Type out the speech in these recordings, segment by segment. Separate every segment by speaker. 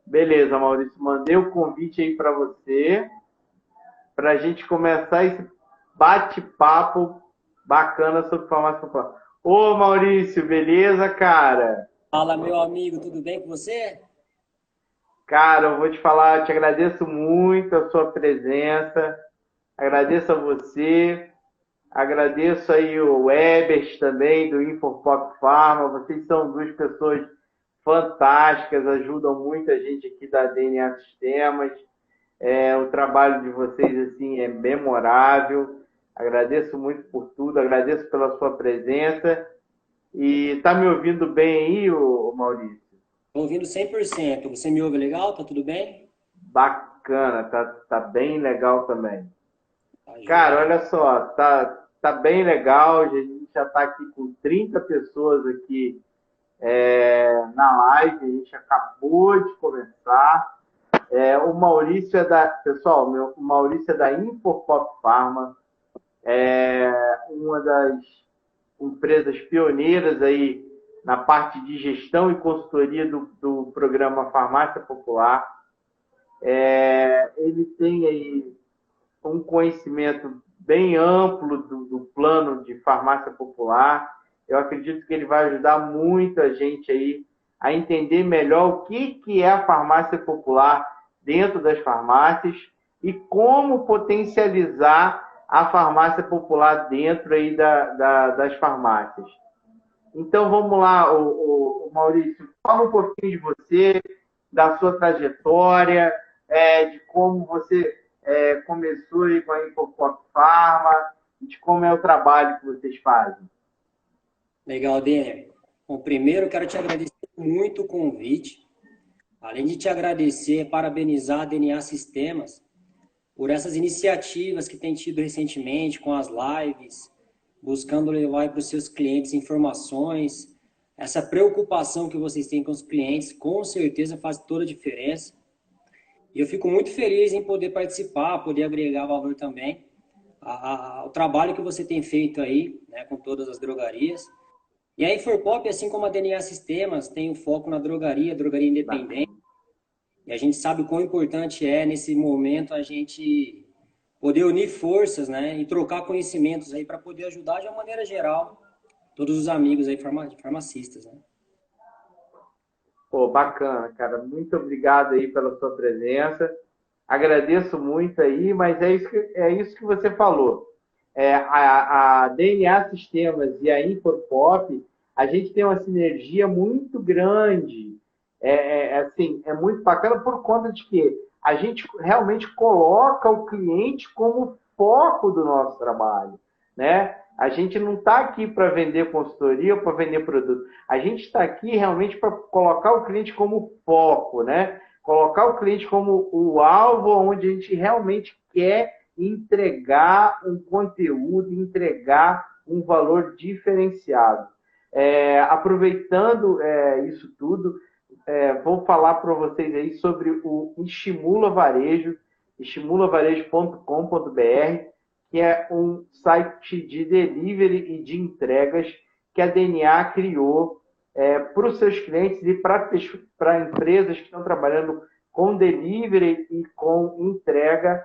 Speaker 1: Beleza, Maurício, mandei o convite aí para você, para a gente começar esse bate-papo bacana sobre farmácia popular. Ô, Maurício, beleza, cara?
Speaker 2: Fala, meu amigo, tudo bem com você?
Speaker 1: Cara, eu vou te falar, te agradeço muito a sua presença, agradeço a você, agradeço aí o Ebert também, do Infopop Pharma, vocês são duas pessoas fantásticas, ajudam muita gente aqui da DNA Sistemas. O trabalho de vocês assim é memorável. Agradeço muito por tudo, agradeço pela sua presença. E tá me ouvindo bem aí, Maurício?
Speaker 2: Tô ouvindo 100%. Você me ouve legal? Tá tudo bem?
Speaker 1: Bacana, tá bem legal também.
Speaker 2: Tá
Speaker 1: Cara,
Speaker 2: joia.
Speaker 1: olha só, tá bem legal. A gente já está aqui com 30 pessoas aqui na live. A gente acabou de começar. O Maurício é da. Pessoal, o Maurício é da Infopop Pharma, uma das empresas pioneiras aí na parte de gestão e consultoria do programa Farmácia Popular. Ele tem aí um conhecimento bem amplo do plano de farmácia popular. Eu acredito que ele vai ajudar muito a gente aí a entender melhor o que é a farmácia popular dentro das farmácias e como potencializar a farmácia popular dentro aí das farmácias. Então vamos lá, o Maurício, fala um pouquinho de você, da sua trajetória, de como você começou aí com a Infopop Pharma, de como é o trabalho que vocês fazem.
Speaker 2: Legal, Denner. Bom, primeiro, quero te agradecer muito o convite. Além de te agradecer, parabenizar a DNA Sistemas por essas iniciativas que tem tido recentemente com as lives, buscando levar para os seus clientes informações. Essa preocupação que vocês têm com os clientes, com certeza faz toda a diferença. E eu fico muito feliz em poder participar, poder agregar valor também ao trabalho que você tem feito aí, né, com todas as drogarias. E a Inforpop, assim como a DNA Sistemas, tem um foco na drogaria, drogaria independente.
Speaker 1: Bacana.
Speaker 2: E a gente sabe o quão importante é, nesse momento, a gente poder unir forças, né, e trocar conhecimentos aí para poder ajudar de uma maneira geral todos os amigos aí farmacistas, né?
Speaker 1: Pô, bacana, cara. Muito obrigado aí pela sua presença. Agradeço muito aí, mas é isso que você falou. A DNA Sistemas e a Infopop, a gente tem uma sinergia muito grande. Assim, é muito bacana por conta de que a gente realmente coloca o cliente como foco do nosso trabalho, né? A gente não está aqui para vender consultoria ou para vender produto. A gente está aqui realmente para colocar o cliente como foco, né? Colocar o cliente como o alvo onde a gente realmente quer entregar um conteúdo, entregar um valor diferenciado. Aproveitando isso tudo, vou falar para vocês aí sobre o Estimula Varejo, estimulavarejo.com.br, que é um site de delivery e de entregas que a DNA criou para os seus clientes e para empresas que estão trabalhando com delivery e com entrega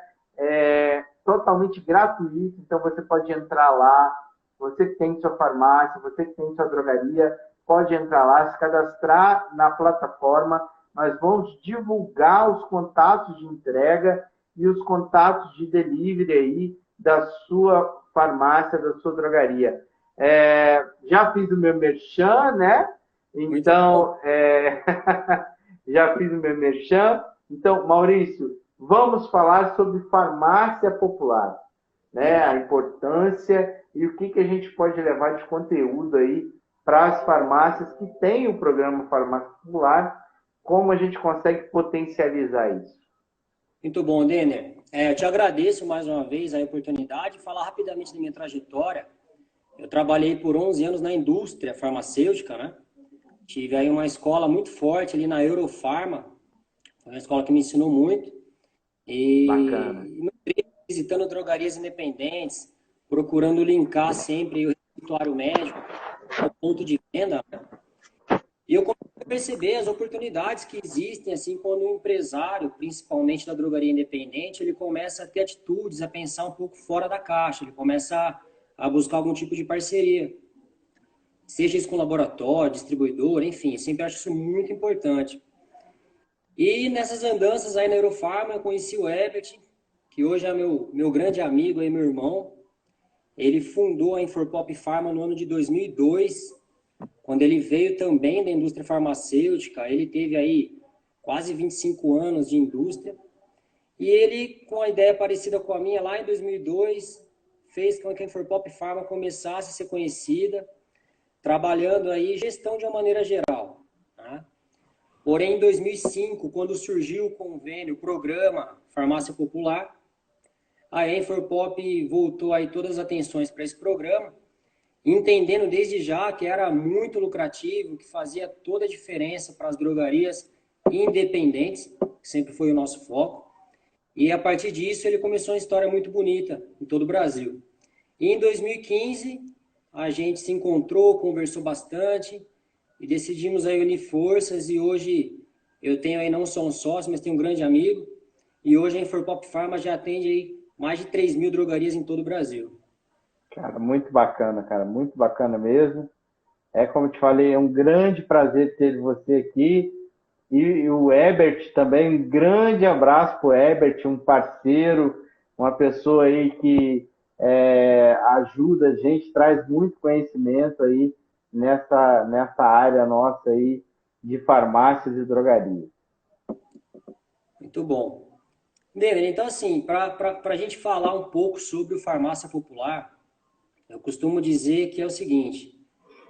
Speaker 1: totalmente gratuito. Então você pode entrar lá, você que tem sua farmácia, você que tem sua drogaria, pode entrar lá, se cadastrar na plataforma. Nós vamos divulgar os contatos de entrega e os contatos de delivery aí da sua farmácia, da sua drogaria. Já fiz o meu merchan, né?
Speaker 2: Muito bom.
Speaker 1: Então, já fiz o meu merchan. Então, Maurício, vamos falar sobre farmácia popular, né? A
Speaker 2: Legal.
Speaker 1: importância e o que a gente pode levar de conteúdo aí para as farmácias que têm o programa Farmácia Popular, como a gente consegue potencializar isso.
Speaker 2: Muito bom, Denner. Eu te agradeço mais uma vez a oportunidade de falar rapidamente da minha trajetória. Eu trabalhei por 11 anos na indústria farmacêutica, né? Tive aí uma escola muito forte ali na Eurofarma, foi uma escola que me ensinou muito.
Speaker 1: Bacana.
Speaker 2: E visitando drogarias independentes, procurando linkar sempre o receituário médico ao ponto de venda, né? E eu comecei perceber as oportunidades que existem, assim, quando um empresário, principalmente da drogaria independente, ele começa a ter atitudes, a pensar um pouco fora da caixa, ele começa a buscar algum tipo de parceria. Seja isso com laboratório, distribuidor, enfim, sempre acho isso muito importante. E nessas andanças aí na Eurofarma, eu conheci o Herbert, que hoje é meu grande amigo, aí, meu irmão. Ele fundou a Inforpop Pharma no ano de 2002, quando ele veio também da indústria farmacêutica. Ele teve aí quase 25 anos de indústria. E ele, com a ideia parecida com a minha, lá em 2002, fez com que a Inforpop Pharma começasse a ser conhecida, trabalhando aí gestão de uma maneira geral. Tá? Porém, em 2005, quando surgiu o convênio, o programa Farmácia Popular, a Enforpop voltou aí todas as atenções para esse programa, entendendo desde já que era muito lucrativo, que fazia toda a diferença para as drogarias independentes, que sempre foi o nosso foco. E a partir disso ele começou uma história muito bonita em todo o Brasil. E em 2015 a gente se encontrou, conversou bastante e decidimos aí unir forças, e hoje eu tenho aí não só um sócio, mas tenho um grande amigo, e hoje a Inforpop Pharma já atende aí mais de 3.000 drogarias em todo o Brasil.
Speaker 1: Cara, muito bacana mesmo. É como eu te falei, é um grande prazer ter você aqui. E o Herbert também, um grande abraço para o Herbert, um parceiro, uma pessoa aí que ajuda a gente, traz muito conhecimento aí nessa área nossa aí de farmácias e drogarias.
Speaker 2: Muito bom. Denner, então assim, para a gente falar um pouco sobre o farmácia popular, eu costumo dizer que é o seguinte,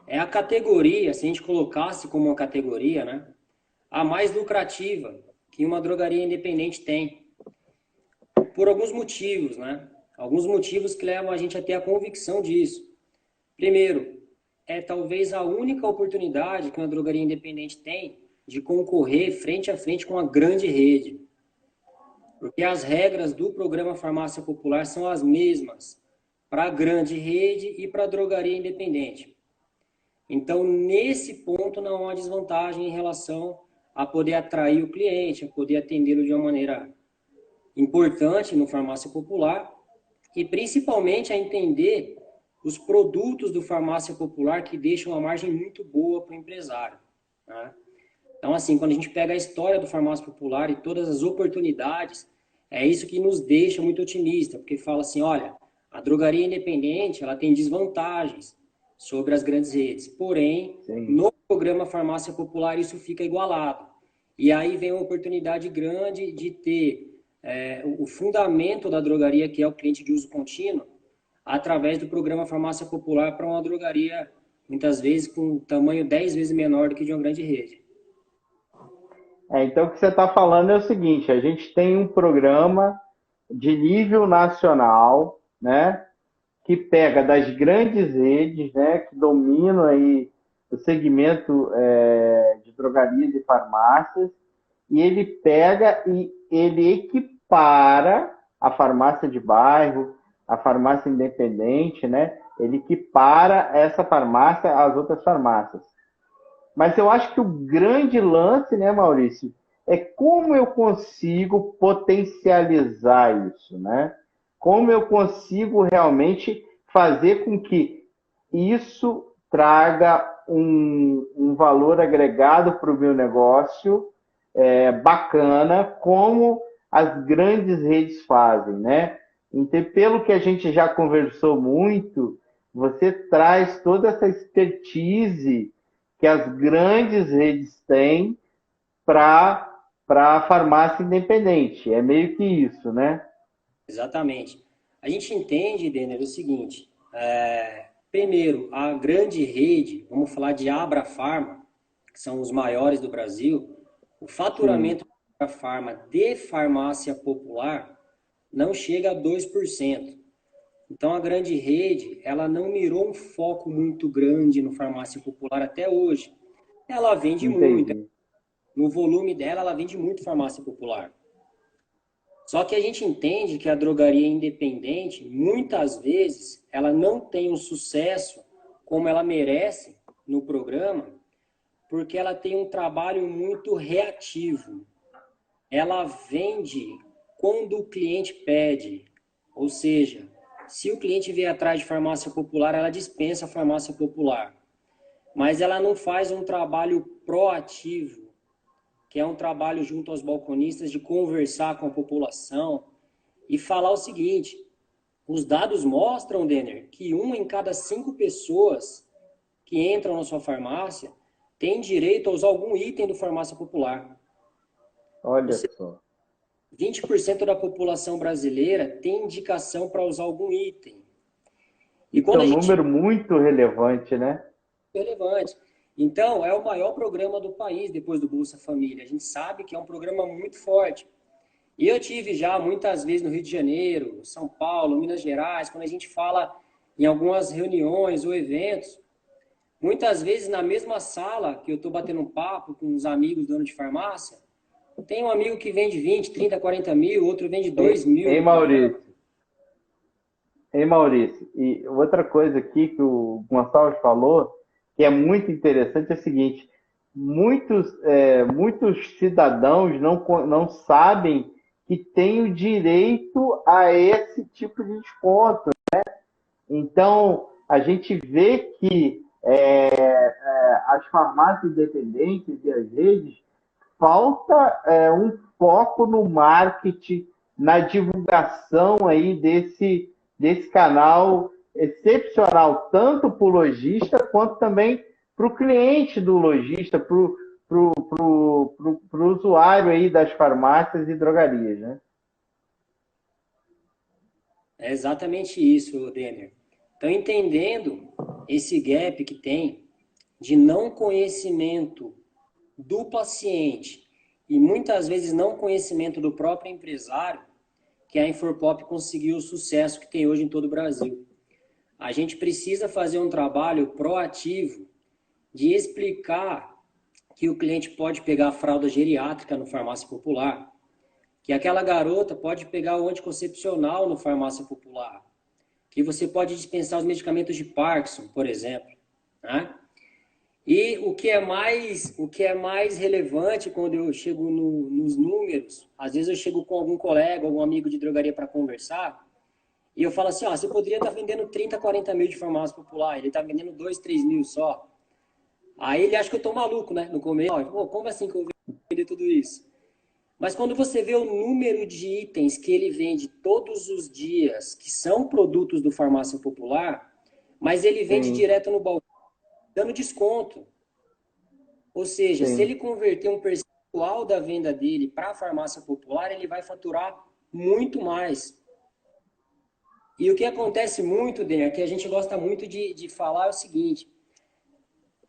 Speaker 2: é a categoria, se a gente colocasse como uma categoria, né, a mais lucrativa que uma drogaria independente tem, por alguns motivos, né? Alguns motivos que levam a gente a ter a convicção disso. Primeiro, é talvez a única oportunidade que uma drogaria independente tem de concorrer frente a frente com uma grande rede. Porque as regras do programa Farmácia Popular são as mesmas para a grande rede e para a drogaria independente. Então, nesse ponto, não há desvantagem em relação a poder atrair o cliente, a poder atendê-lo de uma maneira importante no Farmácia Popular e principalmente a entender os produtos do Farmácia Popular que deixam uma margem muito boa para o empresário. Tá? Então, assim, quando a gente pega a história do Farmácia Popular e todas as oportunidades, é isso que nos deixa muito otimista, porque fala assim, olha, a drogaria independente ela tem desvantagens sobre as grandes redes, porém,
Speaker 1: Sim.
Speaker 2: no programa Farmácia Popular isso fica igualado. E aí vem uma oportunidade grande de ter o fundamento da drogaria, que é o cliente de uso contínuo, através do programa Farmácia Popular para uma drogaria, muitas vezes, com um tamanho 10 vezes menor do que de uma grande rede.
Speaker 1: Então, o que você está falando é o seguinte: a gente tem um programa de nível nacional, né, que pega das grandes redes, né, que dominam aí o segmento de drogarias e farmácias, e ele pega e ele equipara a farmácia de bairro, a farmácia independente, né? Ele equipara essa farmácia às outras farmácias. Mas eu acho que o grande lance, né, Maurício, é como eu consigo potencializar isso, né? Como eu consigo realmente fazer com que isso traga um valor agregado para o meu negócio bacana, como as grandes redes fazem, né? Então, pelo que a gente já conversou muito, você traz toda essa expertise que as grandes redes têm para a farmácia independente. É meio que isso, né?
Speaker 2: Exatamente. A gente entende, Denner, o seguinte, primeiro, a grande rede, vamos falar de Abra Farma, que são os maiores do Brasil, o
Speaker 1: Sim,
Speaker 2: faturamento da Abra Farma de farmácia popular não chega a 2%. Então, a grande rede, ela não mirou um foco muito grande no farmácia popular até hoje. Ela vende muito,
Speaker 1: entendi.
Speaker 2: no volume dela, ela vende muito farmácia popular. Só que a gente entende que a drogaria independente, muitas vezes, ela não tem o sucesso como ela merece no programa, porque ela tem um trabalho muito reativo. Ela vende quando o cliente pede. Ou seja, se o cliente vier atrás de farmácia popular, ela dispensa a farmácia popular. Mas ela não faz um trabalho proativo, que é um trabalho junto aos balconistas de conversar com a população e falar o seguinte: os dados mostram, Denner, que 1 em cada 5 pessoas que entram na sua farmácia tem direito a usar algum item do farmácia popular.
Speaker 1: Olha só.
Speaker 2: 20% da população brasileira tem indicação para usar algum item. E
Speaker 1: Isso é um número muito relevante, né?
Speaker 2: Relevante. Então, é o maior programa do país depois do Bolsa Família. A gente sabe que é um programa muito forte. E eu tive já muitas vezes no Rio de Janeiro, São Paulo, Minas Gerais, quando a gente fala em algumas reuniões ou eventos, muitas vezes na mesma sala que eu estou batendo um papo com uns amigos donos de farmácia, tem um amigo que vende 20, 30, 40 mil, outro vende 2 mil.
Speaker 1: Ei, Maurício. Ei, Maurício. E outra coisa aqui que o Gonçalves falou, que é muito interessante, é o seguinte: muitos cidadãos não sabem que têm o direito a esse tipo de desconto. Então, a gente vê que as farmácias independentes e as redes falta um foco no marketing, na divulgação aí desse canal excepcional, tanto para o lojista quanto também para o cliente do lojista, para o usuário aí das farmácias e drogarias, né?
Speaker 2: É exatamente isso, Denner. Então, entendendo esse gap que tem de não conhecimento do paciente e muitas vezes não conhecimento do próprio empresário, que a Inforpop conseguiu o sucesso que tem hoje em todo o Brasil. A gente precisa fazer um trabalho proativo de explicar que o cliente pode pegar a fralda geriátrica no farmácia popular, que aquela garota pode pegar o anticoncepcional no farmácia popular, que você pode dispensar os medicamentos de Parkinson, por exemplo, né? E o que é mais relevante quando eu chego nos números, às vezes eu chego com algum colega, algum amigo de drogaria para conversar, e eu falo assim, ó, você poderia estar vendendo 30, 40 mil de farmácia popular, ele está vendendo 2, 3 mil só. Aí ele acha que eu tô maluco, né? No começo, ó, como assim que eu vou vender tudo isso? Mas quando você vê o número de itens que ele vende todos os dias, que são produtos do farmácia popular, mas ele vende
Speaker 1: Sim.
Speaker 2: direto no balcão, dando desconto. Ou seja,
Speaker 1: Sim.
Speaker 2: se ele converter um percentual da venda dele para a farmácia popular, ele vai faturar muito mais. E o que acontece muito, Daniel, que a gente gosta muito de falar é o seguinte: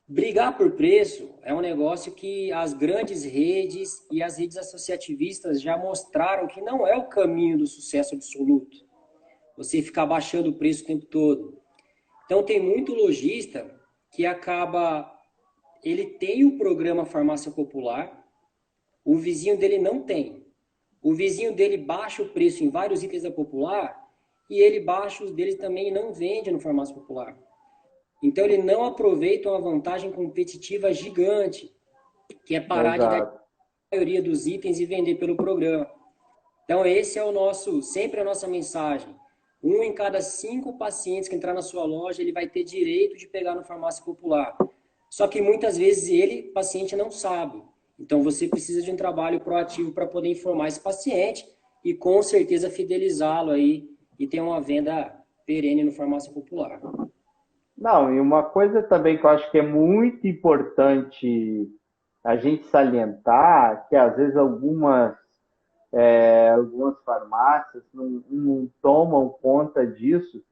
Speaker 2: brigar por preço é um negócio que as grandes redes e as redes associativistas já mostraram que não é o caminho do sucesso absoluto. Você ficar baixando o preço o tempo todo. Então tem muito lojista que acaba... Ele tem o programa Farmácia Popular, o vizinho dele não tem. O vizinho dele baixa o preço em vários itens da Popular e ele baixa os dele também e não vende no Farmácia Popular. Então, ele não aproveita uma vantagem competitiva gigante, que é parar de dar a maioria dos itens e vender pelo programa. Então, esse é sempre a nossa mensagem. 1 em cada 5 pacientes que entrar na sua loja, ele vai ter direito de pegar no Farmácia Popular. Só que muitas vezes paciente, não sabe. Então, você precisa de um trabalho proativo para poder informar esse paciente e, com certeza, fidelizá-lo aí e ter uma venda perene no Farmácia Popular.
Speaker 1: Não, e uma coisa também que eu acho que é muito importante a gente salientar, que às vezes algumas farmácias não tomam conta disso,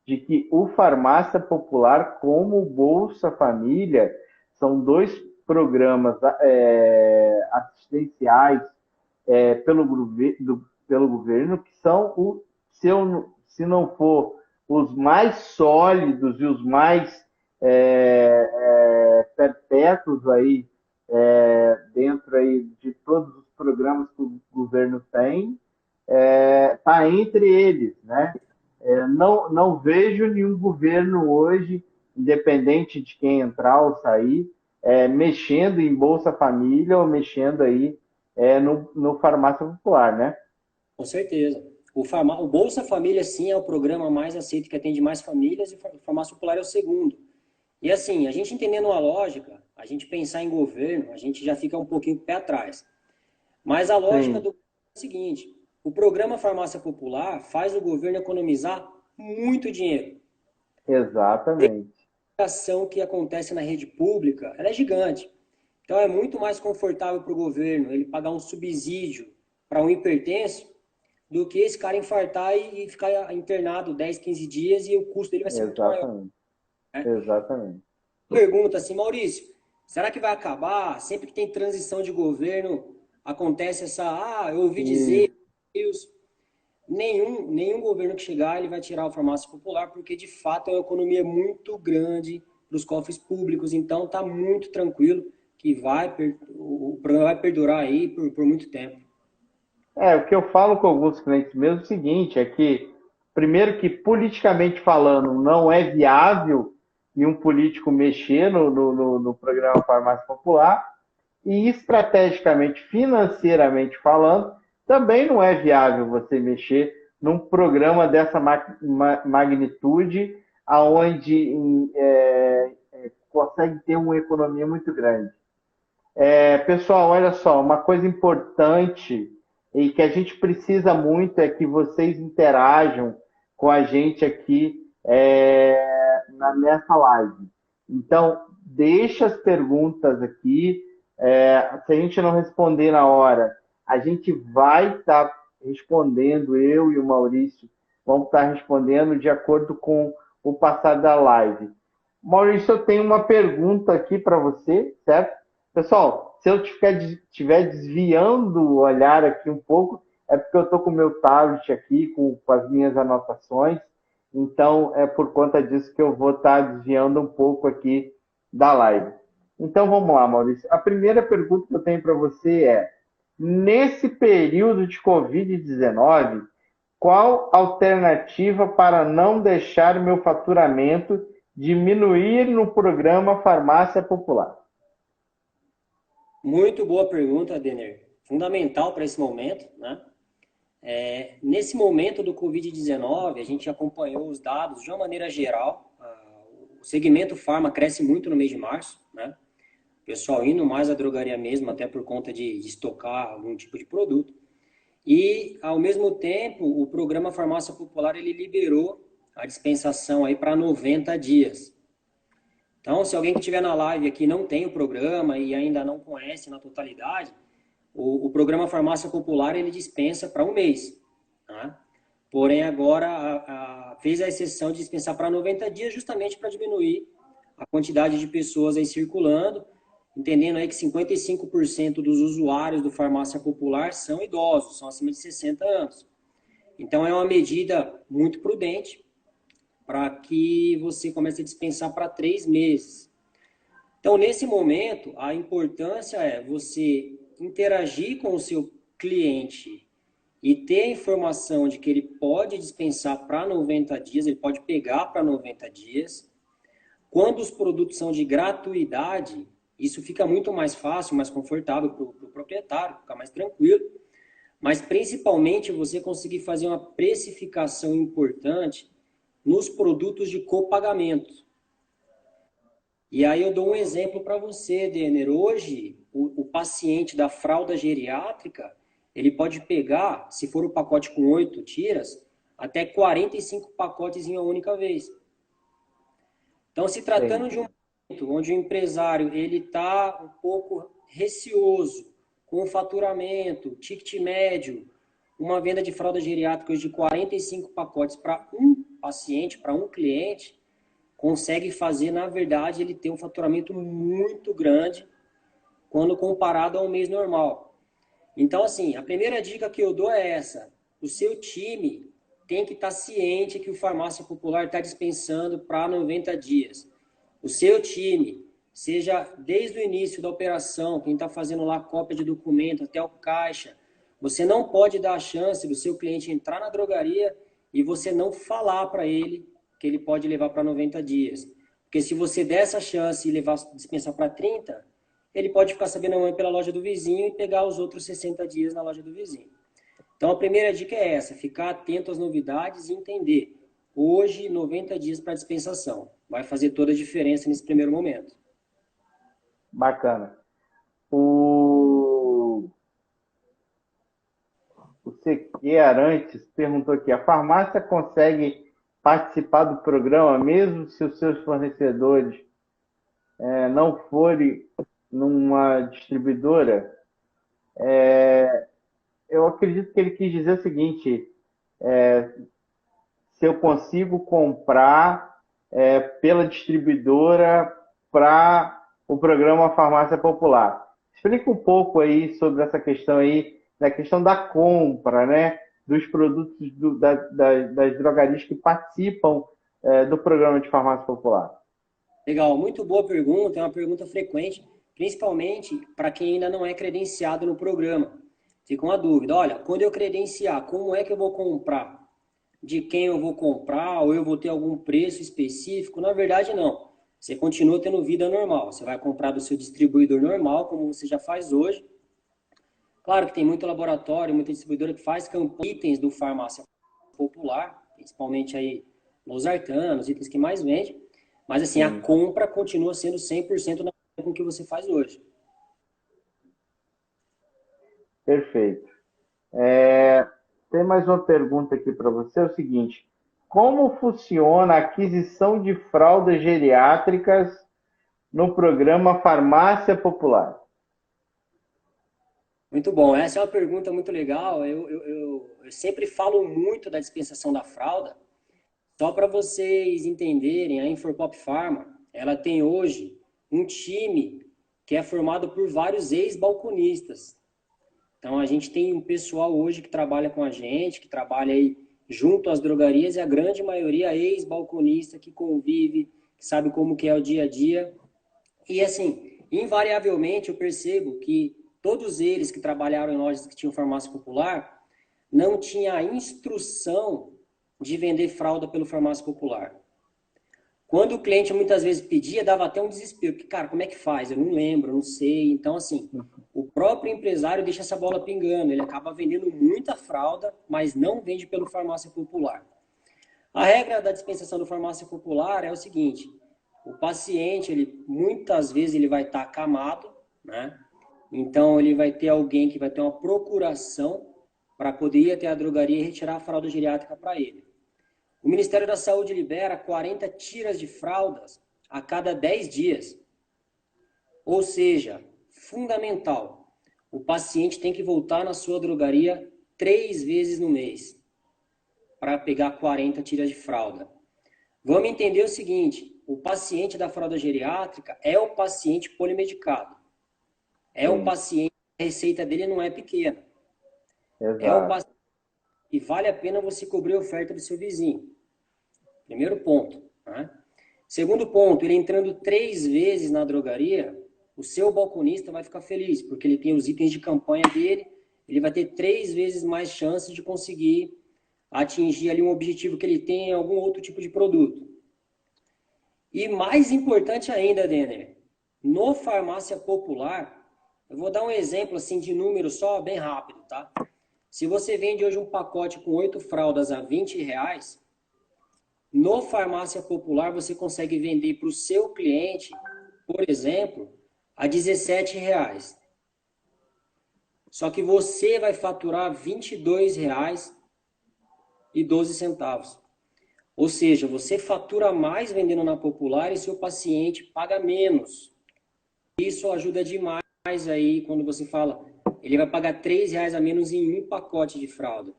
Speaker 1: de que o Farmácia Popular, como o Bolsa Família, são 2 programas assistenciais pelo governo, que são, se não for os mais sólidos e os mais perpétuos aí, dentro aí de todos os programas que o governo tem, está entre eles, né? Não vejo nenhum governo hoje, independente de quem entrar ou sair, mexendo em Bolsa Família ou mexendo aí no Farmácia Popular, né?
Speaker 2: Com certeza. O Bolsa Família, sim, é o programa mais aceito que atende mais famílias e o Farmácia Popular é o segundo. E assim, a gente entendendo a lógica, a gente pensar em governo, a gente já fica um pouquinho pé atrás. Mas a lógica
Speaker 1: Sim,
Speaker 2: do é a seguinte, o programa Farmácia Popular faz o governo economizar muito dinheiro.
Speaker 1: exatamente.
Speaker 2: A ação que acontece na rede pública, ela é gigante. Então é muito mais confortável para o governo ele pagar um subsídio para um hipertenso do que esse cara infartar e ficar internado 10, 15 dias e o custo dele vai ser muito maior.
Speaker 1: Exatamente.
Speaker 2: Né?
Speaker 1: Exatamente.
Speaker 2: Pergunta assim, Maurício, será que vai acabar? Sempre que tem transição de governo, acontece eu ouvi
Speaker 1: E
Speaker 2: dizer, Deus, nenhum governo que chegar, ele vai tirar a farmácia popular, porque de fato é uma economia muito grande para os cofres públicos, então está muito tranquilo que o programa vai perdurar aí por muito tempo.
Speaker 1: o que eu falo com alguns clientes mesmo é o seguinte, é que, primeiro que politicamente falando, não é viável e um político mexer no programa Farmácia Popular, e estrategicamente, financeiramente falando, também não é viável você mexer num programa dessa magnitude, aonde consegue ter uma economia muito grande. Pessoal, olha só, uma coisa importante e que a gente precisa muito é que vocês interajam com a gente aqui nessa live. Então, deixa as perguntas aqui. Se a gente não responder na hora, a gente vai estar respondendo, eu e o Maurício vamos estar respondendo de acordo com o passar da live. Maurício, eu tenho uma pergunta aqui para você, certo? Pessoal, se eu estiver desviando o olhar aqui um pouco, é porque eu estou com o meu tablet aqui, com as minhas anotações, então é por conta disso que eu vou estar desviando um pouco aqui da live. Então vamos lá, Maurício. A primeira pergunta que eu tenho para você é: nesse período de Covid-19, qual alternativa para não deixar meu faturamento diminuir no programa Farmácia Popular?
Speaker 2: Muito boa pergunta, Denner. Fundamental para esse momento, né? Nesse momento do Covid-19, a gente acompanhou os dados de uma maneira geral. O segmento farma cresce muito no mês de março, né? O pessoal indo mais à drogaria mesmo, até por conta de estocar algum tipo de produto. E, ao mesmo tempo, o programa Farmácia Popular, ele liberou a dispensação aí para 90 dias. Então, se alguém que estiver na live aqui não tem o programa e ainda não conhece na totalidade, o programa Farmácia Popular ele dispensa para um mês. Tá? Porém, agora fez a exceção de dispensar para 90 dias justamente para diminuir a quantidade de pessoas aí circulando, entendendo aí que 55% dos usuários do Farmácia Popular são idosos, são acima de 60 anos. Então, é uma medida muito prudente para que você comece a dispensar para 3 meses. Então, nesse momento, a importância é você interagir com o seu cliente e ter a informação de que ele pode dispensar para 90 dias, ele pode pegar para 90 dias. Quando os produtos são de gratuidade, isso fica muito mais fácil, mais confortável para o proprietário, ficar mais tranquilo. Mas, principalmente, você conseguir fazer uma precificação importante nos produtos de copagamento. E aí eu dou um exemplo para você, Denner. Hoje, o paciente da fralda geriátrica, ele pode pegar, se for o pacote com 8 tiras, até 45 pacotes em uma única vez. Então, se tratando de um momento onde o empresário ele está um pouco receoso com o faturamento, ticket médio, uma venda de fralda geriátrica de 45 pacotes para um paciente, para um cliente, consegue fazer, na verdade, ele ter um faturamento muito grande quando comparado a um mês normal. Então, assim, a primeira dica que eu dou é essa. O seu time tem que estar ciente que o Farmácia Popular está dispensando para 90 dias. O seu time, seja desde o início da operação, quem está fazendo lá cópia de documento até o caixa, você não pode dar a chance do seu cliente entrar na drogaria e você não falar para ele que ele pode levar para 90 dias. Porque se você der essa chance e levar a dispensa para 30, ele pode ficar sabendo amanhã pela loja do vizinho e pegar os outros 60 dias na loja do vizinho. Então, a primeira dica é essa, ficar atento às novidades e entender. Hoje, 90 dias para dispensação. Vai fazer toda a diferença nesse primeiro momento.
Speaker 1: Bacana. O CQ Arantes perguntou aqui, a farmácia consegue participar do programa mesmo se os seus fornecedores não forem numa distribuidora? Eu acredito que ele quis dizer o seguinte, se eu consigo comprar pela distribuidora para o programa Farmácia Popular. Explica um pouco aí sobre essa questão aí, da questão da compra, né, dos produtos das drogarias que participam do programa de Farmácia Popular.
Speaker 2: Legal, muito boa pergunta, é uma pergunta frequente, principalmente para quem ainda não é credenciado no programa. Fica uma dúvida, olha, quando eu credenciar, como é que eu vou comprar? De quem eu vou comprar, ou eu vou ter algum preço específico? Na verdade, não. Você continua tendo vida normal. Você vai comprar do seu distribuidor normal, como você já faz hoje. Claro que tem muito laboratório, muita distribuidora que faz itens do Farmácia Popular, principalmente aí nos arcanos, itens que mais vende. Mas assim, a compra continua sendo 100% na com o que você faz hoje.
Speaker 1: Perfeito. Tem mais uma pergunta aqui para você, é o seguinte, como funciona a aquisição de fraldas geriátricas no programa Farmácia Popular?
Speaker 2: Muito bom, essa é uma pergunta muito legal. Eu sempre falo muito da dispensação da fralda. Só para vocês entenderem, a Inforpop Pharma, ela tem hoje um time que é formado por vários ex-balconistas. Então, a gente tem um pessoal hoje que trabalha com a gente, que trabalha aí junto às drogarias, e a grande maioria ex-balconista, que convive, que sabe como que é o dia a dia. E, assim, invariavelmente, eu percebo que todos eles que trabalharam em lojas que tinham farmácia popular não tinham a instrução de vender fralda pelo Farmácia Popular. Quando o cliente muitas vezes pedia, dava até um desespero, porque, cara, como é que faz? Eu não lembro, eu não sei. Então, assim, o próprio empresário deixa essa bola pingando, ele acaba vendendo muita fralda, mas não vende pelo Farmácia Popular. A regra da dispensação do Farmácia Popular é o seguinte, o paciente, muitas vezes ele vai estar acamado, né? Então, ele vai ter alguém que vai ter uma procuração para poder ir até a drogaria e retirar a fralda geriátrica para ele. O Ministério da Saúde libera 40 tiras de fraldas a cada 10 dias. Ou seja, fundamental, o paciente tem que voltar na sua drogaria 3 vezes no mês para pegar 40 tiras de fralda. Vamos entender o seguinte, o paciente da fralda geriátrica é o paciente polimedicado. É o paciente, a receita dele não é pequena.
Speaker 1: Exato.
Speaker 2: É o paciente que vale a pena você cobrir a oferta do seu vizinho. Primeiro ponto. Né? Segundo ponto, ele entrando 3 vezes na drogaria, o seu balconista vai ficar feliz, porque ele tem os itens de campanha dele, ele vai ter 3 vezes mais chances de conseguir atingir ali um objetivo que ele tem em algum outro tipo de produto. E mais importante ainda, Denner, no Farmácia Popular, eu vou dar um exemplo assim de número só bem rápido, tá? Se você vende hoje um pacote com 8 fraldas a R$20, no Farmácia Popular você consegue vender para o seu cliente, por exemplo, a R$17. Só que você vai faturar R$22,12. Ou seja, você fatura mais vendendo na Popular e seu paciente paga menos. Isso ajuda demais aí quando você fala, ele vai pagar R$3 a menos em um pacote de fralda.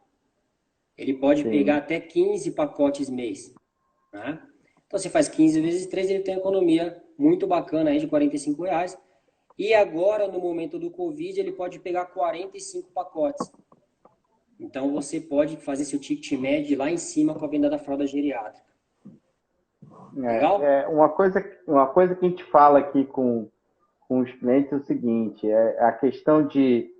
Speaker 2: Ele pode pegar até 15 pacotes mês. Né? Então você faz 15 vezes 3, ele tem uma economia muito bacana aí de R$45. E agora, no momento do Covid, ele pode pegar 45 pacotes. Então você pode fazer seu ticket médio lá em cima com a venda da fralda geriátrica. Legal?
Speaker 1: Uma coisa que a gente fala aqui com os clientes é o seguinte, é a questão de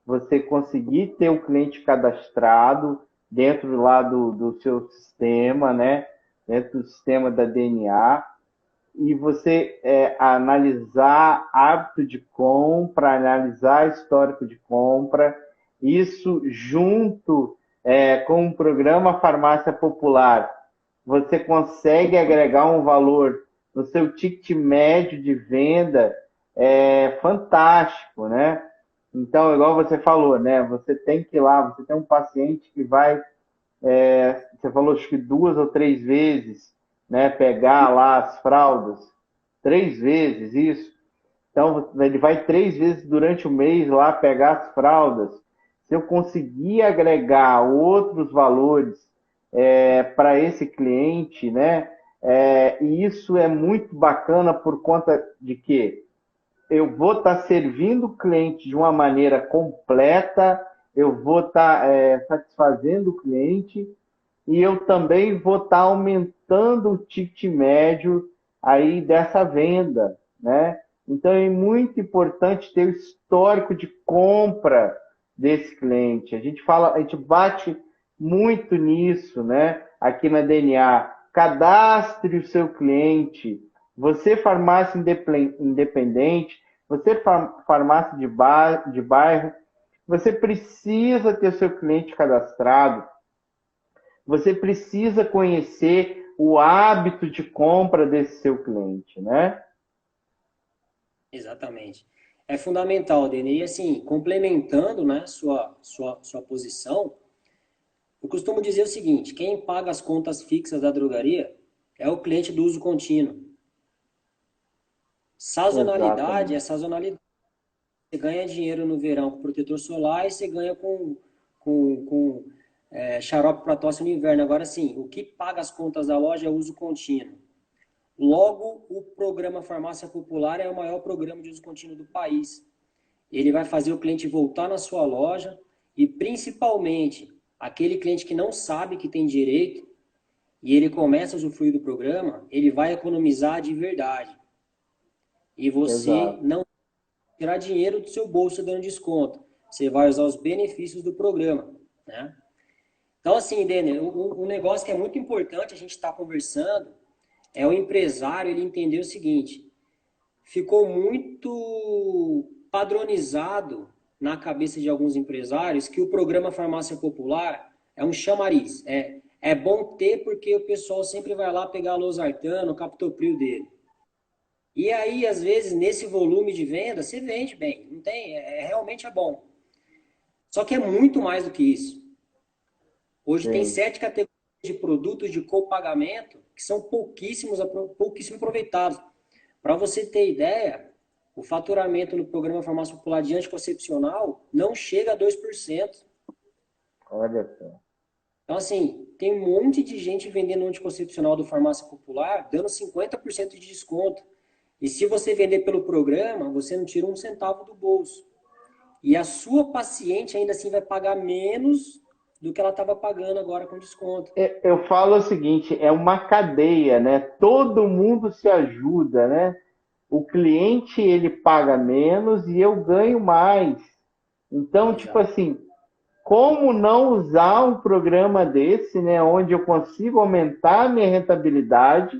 Speaker 1: você conseguir ter o cliente cadastrado dentro lá do seu sistema, né? Dentro do sistema da DNA, e você analisar hábito de compra, analisar histórico de compra, isso junto com o programa Farmácia Popular, você consegue agregar um valor no seu ticket médio de venda fantástico, né? Então, igual você falou, né? Você tem que ir lá, você tem um paciente que vai, você falou acho que 2 ou 3 vezes, né? Pegar lá as fraldas, 3 vezes isso. Então, ele vai 3 vezes durante o mês lá pegar as fraldas. Se eu conseguir agregar outros valores para esse cliente, né? E isso é muito bacana por conta de que eu vou estar servindo o cliente de uma maneira completa, eu vou estar satisfazendo o cliente e eu também vou estar aumentando o ticket médio aí dessa venda, né? Então é muito importante ter o histórico de compra desse cliente. A gente fala, a gente bate muito nisso, né? Aqui na DNA, cadastre o seu cliente. Você, farmácia independente, você, farmácia de bairro, você precisa ter seu cliente cadastrado. Você precisa conhecer o hábito de compra desse seu cliente, né?
Speaker 2: Exatamente. É fundamental, Dene. E assim, complementando, né, sua posição, eu costumo dizer o seguinte: quem paga as contas fixas da drogaria é o cliente do uso contínuo. Sazonalidade é
Speaker 1: Exatamente.
Speaker 2: sazonalidade. Você ganha dinheiro no verão com protetor solar e você ganha com xarope para tosse no inverno. Agora sim, o que paga as contas da loja é uso contínuo. Logo, o programa Farmácia Popular é o maior programa de uso contínuo do país. Ele vai fazer o cliente voltar na sua loja e, principalmente, aquele cliente que não sabe que tem direito e ele começa a usufruir do programa, ele vai economizar de verdade. E você
Speaker 1: Exato.
Speaker 2: não vai tirar dinheiro do seu bolso dando desconto. Você vai usar os benefícios do programa, né? Então, assim, Denner, um negócio que é muito importante a gente estar conversando é o empresário ele entender o seguinte: ficou muito padronizado na cabeça de alguns empresários que o programa Farmácia Popular é um chamariz. É bom ter porque o pessoal sempre vai lá pegar a losartano, o captopril dele. E aí, às vezes, nesse volume de venda, você vende bem. Não tem, realmente é bom. Só que é muito mais do que isso. Hoje tem
Speaker 1: Sim.
Speaker 2: 7 categorias de produtos de copagamento que são pouquíssimo aproveitados. Para você ter ideia, o faturamento no programa Farmácia Popular de anticoncepcional não chega a 2%.
Speaker 1: Olha só.
Speaker 2: Então, assim, tem um monte de gente vendendo anticoncepcional do Farmácia Popular, dando 50% de desconto. E se você vender pelo programa, você não tira um centavo do bolso. E a sua paciente ainda assim vai pagar menos do que ela estava pagando agora com desconto.
Speaker 1: Eu falo o seguinte, é uma cadeia, né? Todo mundo se ajuda, né? O cliente ele paga menos e eu ganho mais. Então, tipo
Speaker 2: Exato.
Speaker 1: assim, como não usar um programa desse, né, onde eu consigo aumentar a minha rentabilidade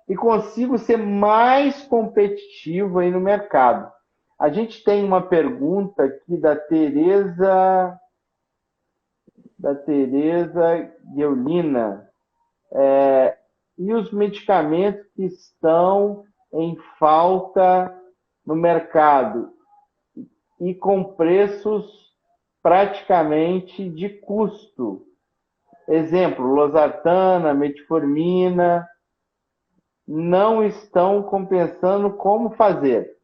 Speaker 1: e consigo ser mais competitivo aí no mercado? A gente tem uma pergunta aqui da Tereza Gueulina. E os medicamentos que estão em falta no mercado e com preços praticamente de custo. Exemplo, losartana, metformina, não estão compensando, como fazer?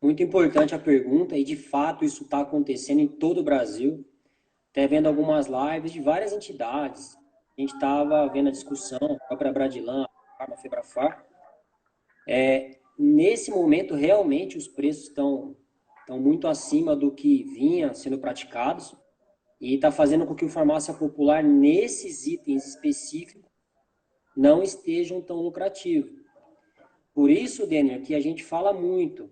Speaker 2: Muito importante a pergunta, e de fato isso está acontecendo em todo o Brasil. Até vendo algumas lives de várias entidades. A gente estava vendo a discussão, a própria Bradilan, a Farma Febrafar. Nesse momento, realmente, os preços estão muito acima do que vinha sendo praticados e está fazendo com que o farmácia popular, nesses itens específicos, não estejam tão lucrativos. Por isso, Denner, que a gente fala muito,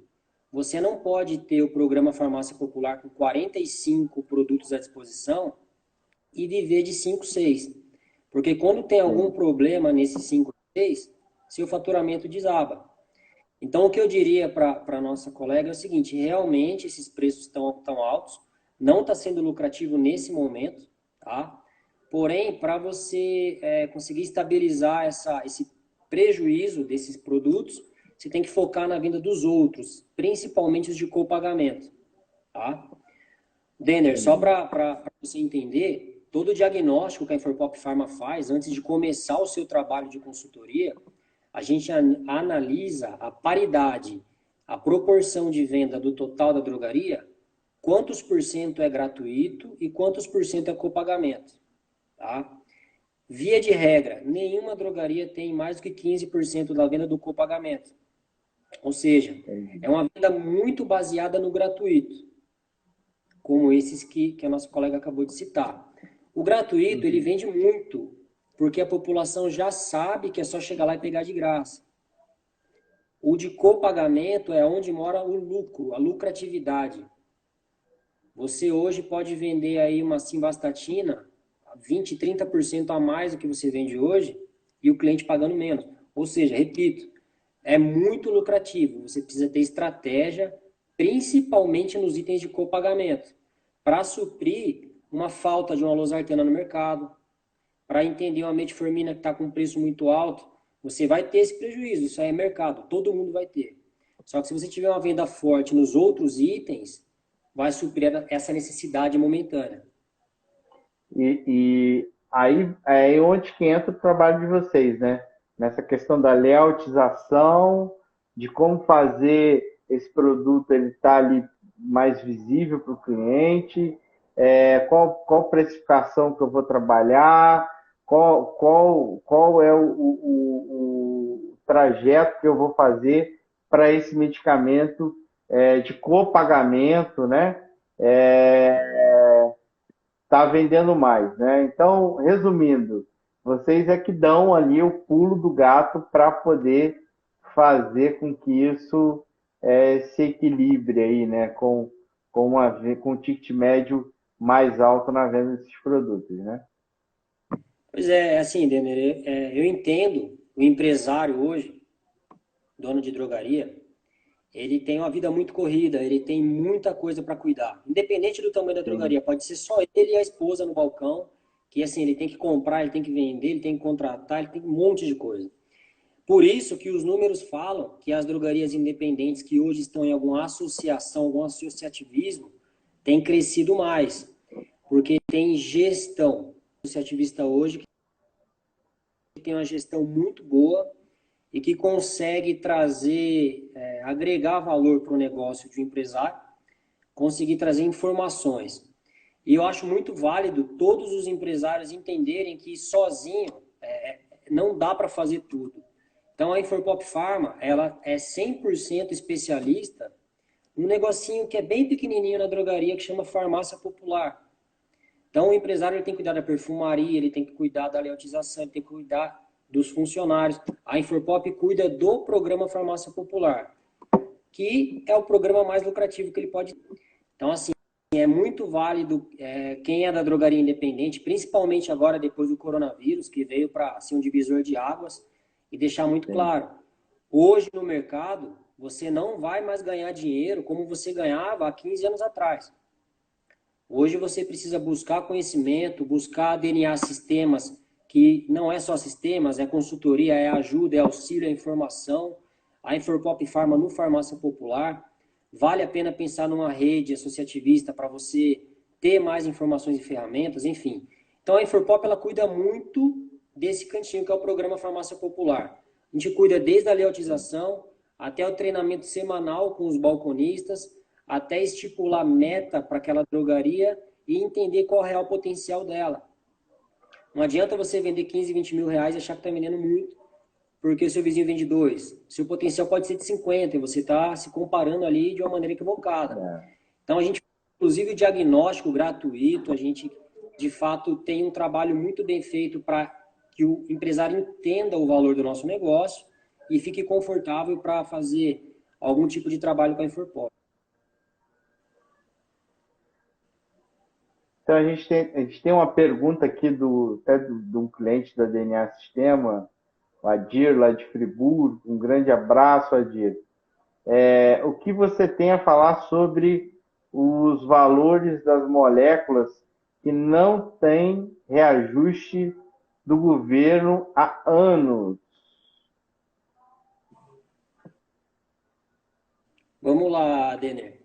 Speaker 2: você não pode ter o programa Farmácia Popular com 45 produtos à disposição e viver de 5, 6. Porque quando tem algum
Speaker 1: Sim.
Speaker 2: problema nesses 5, 6, seu faturamento desaba. Então, o que eu diria para a nossa colega é o seguinte, realmente esses preços estão tão altos, não está sendo lucrativo nesse momento, tá? Porém, para você conseguir estabilizar esse prejuízo desses produtos, você tem que focar na venda dos outros, principalmente os de copagamento, tá? Denner, só para você entender, todo o diagnóstico que a Inforpop Pharma faz, antes de começar o seu trabalho de consultoria, a gente analisa a paridade, a proporção de venda do total da drogaria, quantos por cento é gratuito e quantos por cento é copagamento. Tá? Via de regra, nenhuma drogaria tem mais do que 15% da venda do copagamento. Ou seja, é uma venda muito baseada no gratuito, como esses que a nossa colega acabou de citar. O gratuito, ele vende muito, porque a população já sabe que é só chegar lá e pegar de graça. O de copagamento é onde mora o lucro, a lucratividade. Você hoje pode vender aí uma simvastatina 20, 30% a mais do que você vende hoje e o cliente pagando menos. Ou seja, repito, é muito lucrativo. Você precisa ter estratégia, principalmente nos itens de copagamento, para suprir uma falta de uma losartana no mercado, para entender uma metformina que está com um preço muito alto, você vai ter esse prejuízo, isso aí é mercado, todo mundo vai ter. Só que se você tiver uma venda forte nos outros itens, vai suprir essa necessidade momentânea.
Speaker 1: E aí é onde que entra o trabalho de vocês, né? Nessa questão da layoutização, de como fazer esse produto ele estar ali mais visível para o cliente, qual precificação que eu vou trabalhar, qual é o trajeto que eu vou fazer para esse medicamento de copagamento, né? Tá vendendo mais, né? Então, resumindo, vocês é que dão ali o pulo do gato para poder fazer com que isso se equilibre aí, né? Com um ticket médio mais alto na venda desses produtos, né?
Speaker 2: Pois é, assim, Denner, eu entendo o empresário hoje, dono de drogaria, ele tem uma vida muito corrida, ele tem muita coisa para cuidar. Independente do tamanho da
Speaker 1: Sim.
Speaker 2: drogaria, pode ser só ele e a esposa no balcão, que assim, ele tem que comprar, ele tem que vender, ele tem que contratar, ele tem um monte de coisa. Por isso que os números falam que as drogarias independentes que hoje estão em alguma associação, algum associativismo, têm crescido mais, porque tem gestão. O associativista hoje que tem uma gestão muito boa e que consegue trazer, agregar valor para o negócio de um empresário, conseguir trazer informações. E eu acho muito válido todos os empresários entenderem que sozinho não dá para fazer tudo. Então a Inforpop Pharma, ela é 100% especialista num negocinho que é bem pequenininho na drogaria que chama farmácia popular. Então o empresário ele tem que cuidar da perfumaria, ele tem que cuidar da layoutização, ele tem que cuidar dos funcionários. A Inforpop cuida do programa Farmácia Popular, que é o programa mais lucrativo que ele pode ter. Então, assim, é muito válido quem é da drogaria independente, principalmente agora depois do coronavírus, que veio para ser um divisor de águas, e deixar muito claro, hoje no mercado, você não vai mais ganhar dinheiro como você ganhava há 15 anos atrás. Hoje você precisa buscar conhecimento, buscar DNA sistemas, que não é só sistemas, é consultoria, é ajuda, é auxílio, é informação. A Inforpop Pharma no Farmácia Popular. Vale a pena pensar numa rede associativista para você ter mais informações e ferramentas, enfim. Então a Inforpop ela cuida muito desse cantinho que é o programa Farmácia Popular. A gente cuida desde a layoutização até o treinamento semanal com os balconistas, até estipular meta para aquela drogaria e entender qual é o real potencial dela. Não adianta você vender 15, 20 mil reais e achar que está vendendo muito, porque o seu vizinho vende 2. Seu potencial pode ser de 50 e você está se comparando ali de uma maneira equivocada. Então, a gente, inclusive, o diagnóstico gratuito, a gente, de fato, tem um trabalho muito bem feito para que o empresário entenda o valor do nosso negócio e fique confortável para fazer algum tipo de trabalho com a Inforpop.
Speaker 1: Então, a gente tem uma pergunta aqui de um cliente da DNA Sistema, o Adir, lá de Friburgo. Um grande abraço, Adir. O que você tem a falar sobre os valores das moléculas que não têm reajuste do governo há anos?
Speaker 2: Vamos lá, Denner.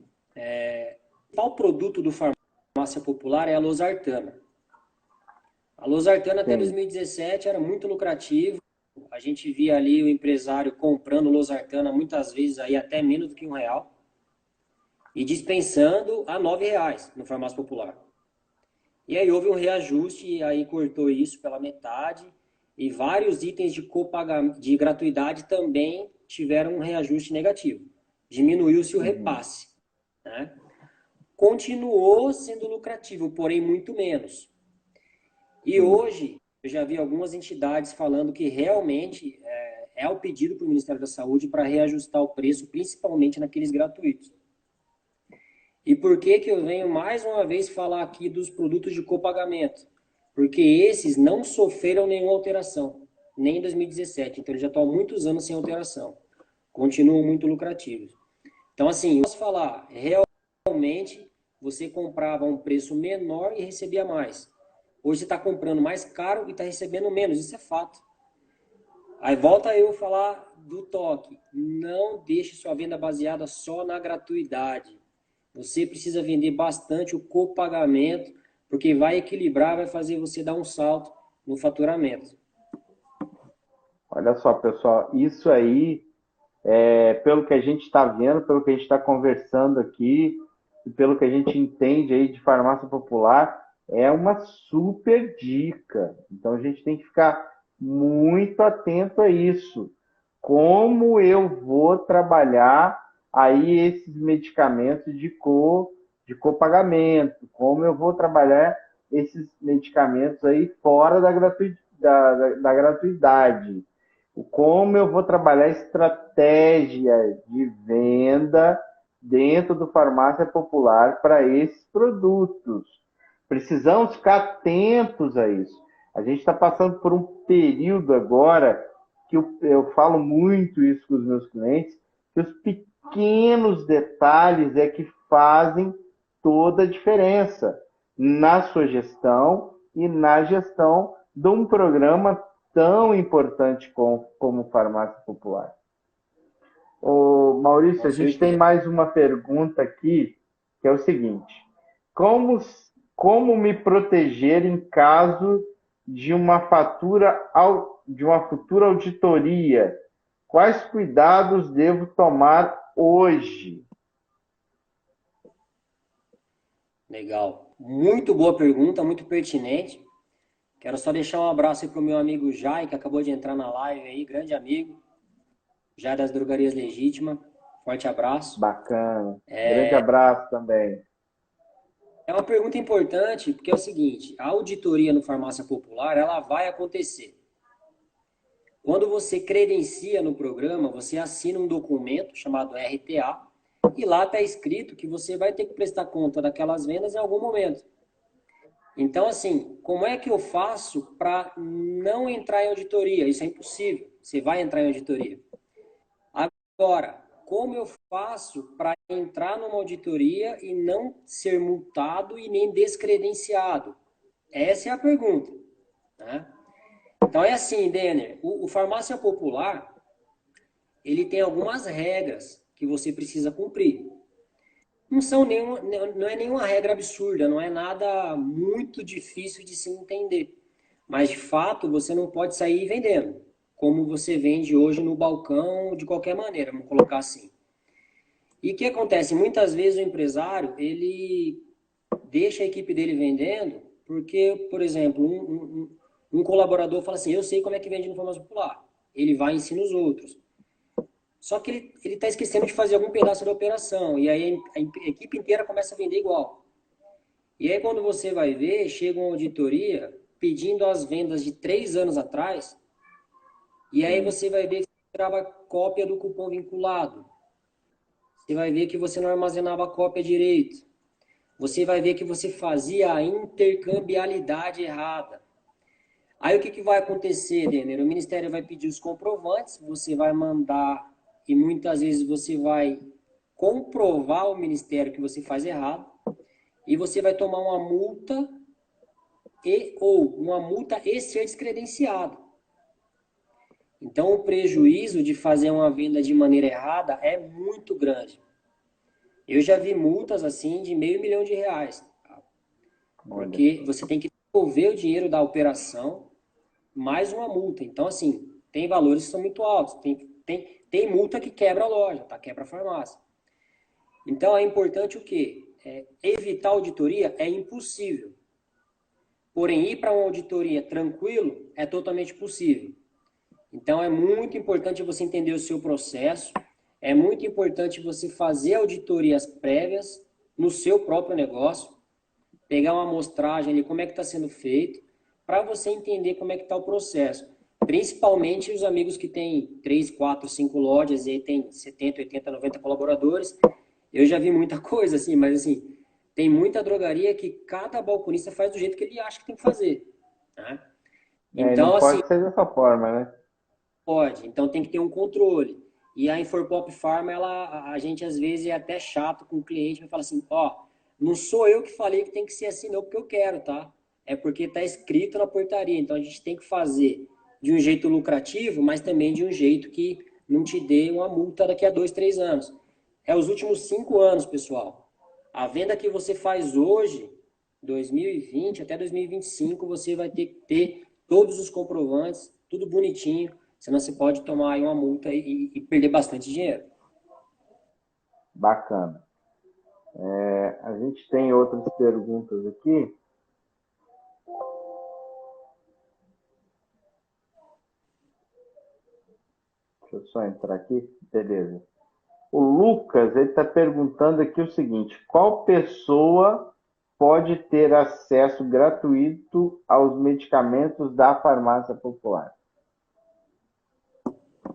Speaker 2: Qual produto do farmácia popular é a losartana? A losartana até
Speaker 1: Sim.
Speaker 2: 2017 era muito lucrativo. A gente via ali o empresário comprando losartana muitas vezes aí até menos do que R$ 1 e dispensando a R$ 9 no farmácia popular. E aí houve um reajuste e aí cortou isso pela metade e vários itens de gratuidade também tiveram um reajuste negativo. Diminuiu-se o repasse, né? Continuou sendo lucrativo, porém muito menos. E hoje, eu já vi algumas entidades falando que realmente é o pedido para o Ministério da Saúde para reajustar o preço, principalmente naqueles gratuitos. E por que que eu venho mais uma vez falar aqui dos produtos de copagamento? Porque esses não sofreram nenhuma alteração, nem em 2017. Então, eles já estão há muitos anos sem alteração. Continuam muito lucrativos. Então, assim, eu posso falar, realmente, você comprava a um preço menor e recebia mais. Hoje você está comprando mais caro e está recebendo menos, isso é fato. Aí volta eu falar do toque. Não deixe sua venda baseada só na gratuidade. Você precisa vender bastante o copagamento, porque vai equilibrar, vai fazer você dar um salto no faturamento.
Speaker 1: Olha só, pessoal, isso aí, pelo que a gente está vendo, pelo que a gente está conversando aqui, e pelo que a gente entende aí de farmácia popular, é uma super dica. Então a gente tem que ficar muito atento a isso. Como eu vou trabalhar aí esses medicamentos de copagamento? Como eu vou trabalhar esses medicamentos aí fora da gratuidade? Como eu vou trabalhar estratégia de venda dentro do farmácia popular para esses produtos. Precisamos ficar atentos a isso. A gente está passando por um período agora que eu falo muito isso com os meus clientes, que os pequenos detalhes é que fazem toda a diferença na sua gestão e na gestão de um programa tão importante como farmácia popular. Ô, Maurício,
Speaker 2: Com
Speaker 1: a gente tem
Speaker 2: certeza.
Speaker 1: mais uma pergunta aqui, que é o seguinte: como, como me proteger em caso de de uma futura auditoria? Quais cuidados devo tomar hoje?
Speaker 2: Legal. Muito boa pergunta, muito pertinente. Quero só deixar um abraço aí para o meu amigo Jai, que acabou de entrar na live aí, grande amigo, Jai das Drogarias Legítima. Forte abraço.
Speaker 1: Bacana. Grande abraço também.
Speaker 2: É uma pergunta importante, porque é o seguinte, a auditoria no farmácia popular, ela vai acontecer. Quando você credencia no programa, você assina um documento chamado RTA, e lá está escrito que você vai ter que prestar conta daquelas vendas em algum momento. Então, assim, como é que eu faço para não entrar em auditoria? Isso é impossível. Você vai entrar em auditoria. Agora, como eu faço para entrar numa auditoria e não ser multado e nem descredenciado? Essa é a pergunta, né? Então é assim, Denner, o farmácia popular, ele tem algumas regras que você precisa cumprir. Não é nenhuma regra absurda, não é nada muito difícil de se entender. Mas, de fato, você não pode sair vendendo, como você vende hoje no balcão, de qualquer maneira, vamos colocar assim. E o que acontece? Muitas vezes o empresário, ele deixa a equipe dele vendendo, porque, por exemplo, um colaborador fala assim, eu sei como é que vende no farmácia popular. Ele vai e ensina os outros. Só que ele está esquecendo de fazer algum pedaço da operação. E aí a equipe inteira começa a vender igual. E aí quando você vai ver, chega uma auditoria pedindo as vendas de 3 anos atrás. E aí você vai ver que você tirava cópia do cupom vinculado. Você vai ver que você não armazenava a cópia direito. Você vai ver que você fazia a intercambialidade errada. Aí o que vai acontecer, Denner? O Ministério vai pedir os comprovantes, você vai mandar, e muitas vezes você vai comprovar ao Ministério que você faz errado, e você vai tomar uma multa e ser descredenciado. Então, o prejuízo de fazer uma venda de maneira errada é muito grande. Eu já vi multas assim de R$500 mil. Porque você tem que devolver o dinheiro da operação mais uma multa. Então, assim, tem valores que são muito altos. Tem multa que quebra a loja, tá? Quebra a farmácia. Então, é importante o quê? Evitar auditoria é impossível. Porém, ir para uma auditoria tranquilo é totalmente possível. Então, é muito importante você entender o seu processo, é muito importante você fazer auditorias prévias no seu próprio negócio, pegar uma amostragem ali, como é que está sendo feito, para você entender como é que está o processo. Principalmente os amigos que têm 3, 4, 5 lojas e aí tem 70, 80, 90 colaboradores. Eu já vi muita coisa assim, mas assim, tem muita drogaria que cada balconista faz do jeito que ele acha que tem que fazer. Né?
Speaker 1: Então, não
Speaker 2: assim,
Speaker 1: pode ser dessa forma, né?
Speaker 2: Pode, então tem que ter um controle. E a Inforpop Pharma, a gente às vezes é até chato com o cliente, vai falar assim, não sou eu que falei que tem que ser assim não, porque eu quero, tá? É porque está escrito na portaria, então a gente tem que fazer de um jeito lucrativo, mas também de um jeito que não te dê uma multa daqui a 2, 3 anos. É os últimos 5 anos, pessoal. A venda que você faz hoje, 2020 até 2025, você vai ter que ter todos os comprovantes, tudo bonitinho, senão você pode tomar aí uma multa e perder bastante dinheiro.
Speaker 1: Bacana. A gente tem outras perguntas aqui. Deixa eu só entrar aqui. Beleza. O Lucas, ele está perguntando aqui o seguinte: qual pessoa pode ter acesso gratuito aos medicamentos da farmácia popular?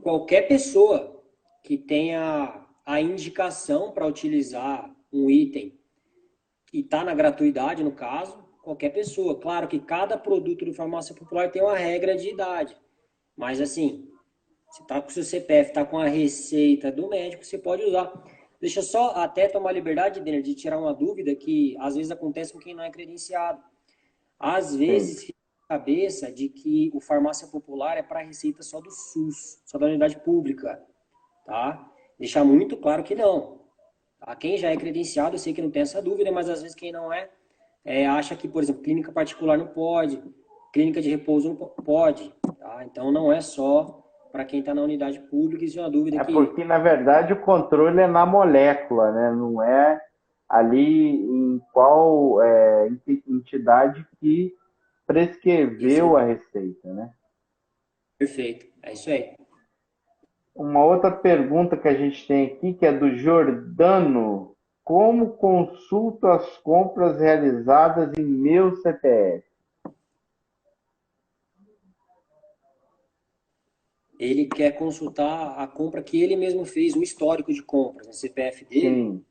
Speaker 2: Qualquer pessoa que tenha a indicação para utilizar um item que está na gratuidade, no caso, qualquer pessoa. Claro que cada produto do farmácia popular tem uma regra de idade, mas assim, você está com o seu CPF, está com a receita do médico, você pode usar. Deixa eu só até tomar liberdade, Denner, de tirar uma dúvida que às vezes acontece com quem não é credenciado. Às vezes fica na cabeça de que o farmácia popular é para receita só do SUS, só da unidade pública, tá? Deixar muito claro que não. Tá? Quem já é credenciado, eu sei que não tem essa dúvida, mas às vezes quem não acha que, por exemplo, clínica particular não pode, clínica de repouso não pode, tá? Então não é só para quem está na unidade pública, isso é uma dúvida que...
Speaker 1: porque, na verdade, o controle é na molécula, né? Não é ali em qual entidade que prescreveu a receita, né?
Speaker 2: Perfeito, é isso aí.
Speaker 1: Uma outra pergunta que a gente tem aqui, que é do Jordano. Como consulto as compras realizadas em meu CPF?
Speaker 2: Ele quer consultar a compra que ele mesmo fez, o histórico de compras, no CPF dele.
Speaker 1: Sim.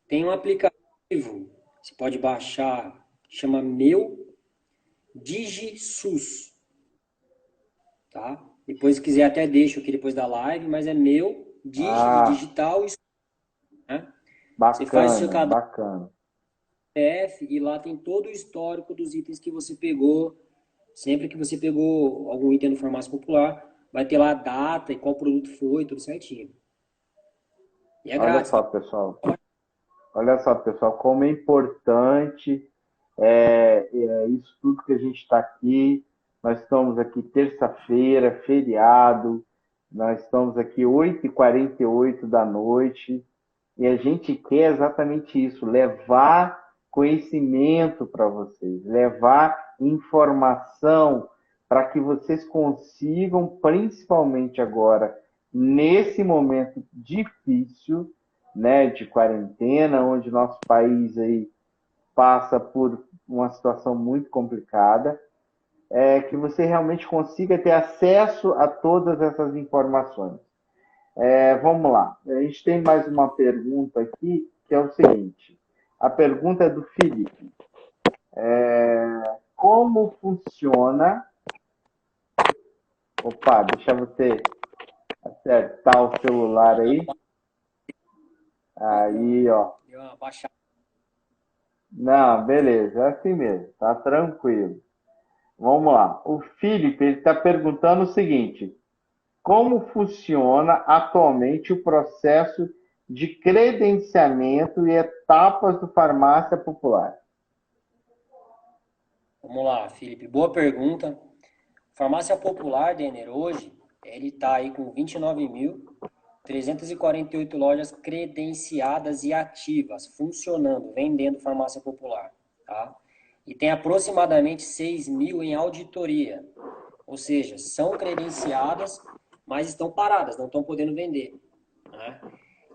Speaker 2: Tem um aplicativo, você pode baixar, chama Meu DigiSUS. Tá? Depois, se quiser, até deixo aqui depois da live, mas é Meu Digital e né?
Speaker 1: Bacana,
Speaker 2: você faz o seu cadastro
Speaker 1: bacana.
Speaker 2: CPF e lá tem todo o histórico dos itens que você pegou. Sempre que você pegou algum item no farmácia popular, vai ter lá a data e qual produto foi, tudo certinho. E é grátis.
Speaker 1: Olha só, pessoal, como é importante isso tudo que a gente está aqui. Nós estamos aqui terça-feira, feriado. Nós estamos aqui 8h48 da noite. E a gente quer exatamente isso, levar conhecimento para vocês, levar informação para que vocês consigam, principalmente agora, nesse momento difícil, né, de quarentena, onde nosso país aí passa por uma situação muito complicada, que você realmente consiga ter acesso a todas essas informações. Vamos lá. A gente tem mais uma pergunta aqui, que é o seguinte. A pergunta é do Felipe. Como funciona Opa, deixa você acertar o celular aí. Aí, ó.
Speaker 2: Deu uma baixada.
Speaker 1: Não, beleza, é assim mesmo, tá tranquilo. Vamos lá. O Felipe, ele está perguntando o seguinte: como funciona atualmente o processo de credenciamento e etapas do farmácia popular?
Speaker 2: Vamos lá, Felipe. Boa pergunta. Farmácia Popular, Denner, hoje, ele está aí com 29.348 lojas credenciadas e ativas, funcionando, vendendo farmácia popular, tá? E tem aproximadamente 6.000 em auditoria, ou seja, são credenciadas, mas estão paradas, não estão podendo vender, né?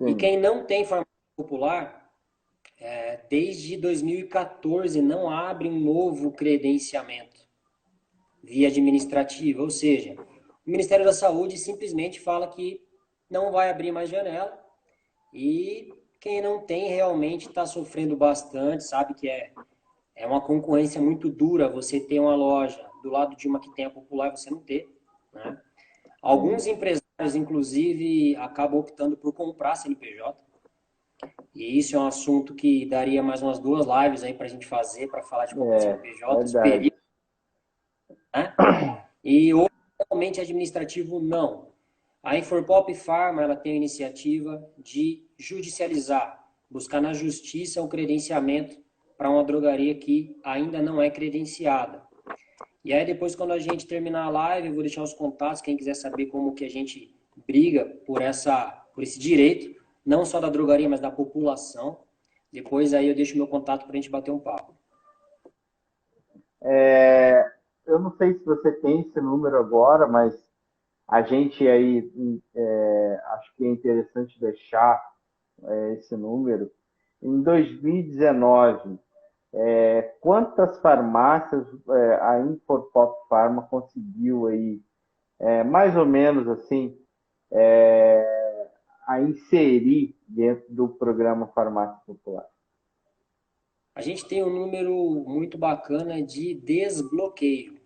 Speaker 2: E
Speaker 1: Sim,
Speaker 2: quem não tem farmácia popular, desde 2014 não abre um novo credenciamento via administrativa, ou seja, o Ministério da Saúde simplesmente fala que não vai abrir mais janela e quem não tem realmente está sofrendo bastante, sabe que é uma concorrência muito dura você ter uma loja do lado de uma que tem a popular e você não ter, né?
Speaker 1: sim.
Speaker 2: Alguns empresários, inclusive, acabam optando por comprar CNPJ, e isso é um assunto que daria mais umas 2 lives aí para a gente fazer, para falar de compra de
Speaker 1: É,
Speaker 2: CNPJ, os
Speaker 1: verdade.
Speaker 2: perigos, né? E realmente administrativo, não. A Inforpop Pharma ela tem a iniciativa de judicializar, buscar na justiça o credenciamento para uma drogaria que ainda não é credenciada. E aí depois, quando a gente terminar a live, eu vou deixar os contatos, quem quiser saber como que a gente briga por esse direito, não só da drogaria, mas da população. Depois aí eu deixo meu contato para a gente bater um papo.
Speaker 1: Eu não sei se você tem esse número agora, mas a gente aí acho que é interessante deixar esse número. Em 2019, quantas farmácias a Inforpop Pharma conseguiu aí, mais ou menos assim, a inserir dentro do programa Farmácia Popular?
Speaker 2: A gente tem um número muito bacana de desbloqueio.